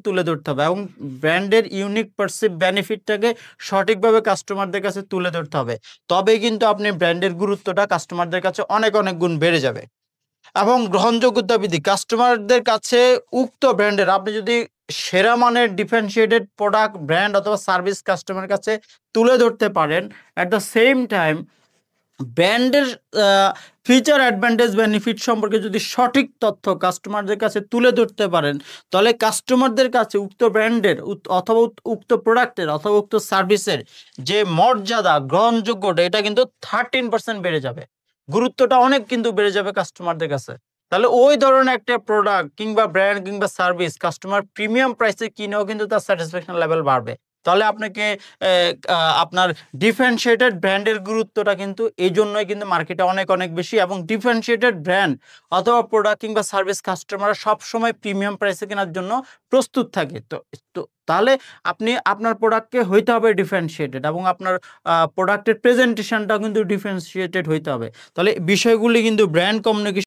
তুলে ধরতে হবে এবং ব্র্যান্ডের ইউনিক পারসিভ বেনিফিটটাকে সঠিকভাবে কাস্টমারদের কাছে তুলে ধরতে হবে। তবেই কিন্তু আপনি ব্র্যান্ডের গুরুত্বটা কাস্টমারদের কাছে অনেক, অনেক গুণ বেড়ে যাবে। এবং গ্রহণযোগ্যতা বৃদ্ধি, কাস্টমারদের কাছে উক্ত ব্র্যান্ডের আপনি যদি সেরা মানের ডিফারেন্সিয়েটেড প্রোডাক্ট, ব্র্যান্ড অথবা সার্ভিস কাস্টমারের কাছে তুলে ধরতে পারেন, এট দ্য সেম টাইম ব্র্যান্ডের ফিচার, অ্যাডভান্টেজ, বেনিফিট সম্পর্কে যদি সঠিক তথ্য কাস্টমারদের কাছে তুলে ধরতে পারেন, তাহলে কাস্টমারদের কাছে উক্ত ব্র্যান্ডের অথবা উক্ত প্রোডাক্টের অথবা উক্ত সার্ভিসের যে মর্যাদা, গ্রহণযোগ্যতা, এটা কিন্তু 13% বেড়ে যাবে। গুরুত্বটা অনেক কিন্তু বেড়ে যাবে কাস্টমারদের কাছে। তাহলে ওই ধরনের একটা প্রোডাক্ট কিংবা ব্র্যান্ড কিংবা সার্ভিস কাস্টমার প্রিমিয়াম প্রাইসে কিনেও কিন্তু তার স্যাটিসফ্যাকশন লেভেল বাড়বে। তাহলে আপনাকে আপনার ডিফারেন্সিয়েটেড ব্র্যান্ডের গুরুত্বটা কিন্তু এই জন্যই কিন্তু মার্কেটে অনেক, অনেক বেশি এবং ডিফারেন্সিয়েটেড ব্র্যান্ড অথবা প্রোডাক্ট কিংবা সার্ভিস কাস্টমাররা সবসময় প্রিমিয়াম প্রাইসে কেনার জন্য প্রস্তুত থাকে। তো তো তাহলে আপনি আপনার প্রোডাক্টকে হইতে হবে ডিফারেন্সিয়েটেড এবং আপনার প্রোডাক্টের প্রেজেন্টেশনটাও কিন্তু ডিফারেন্সিয়েটেড হইতে হবে। তাহলে বিষয়গুলি কিন্তু ব্র্যান্ড কমিউনিকেশন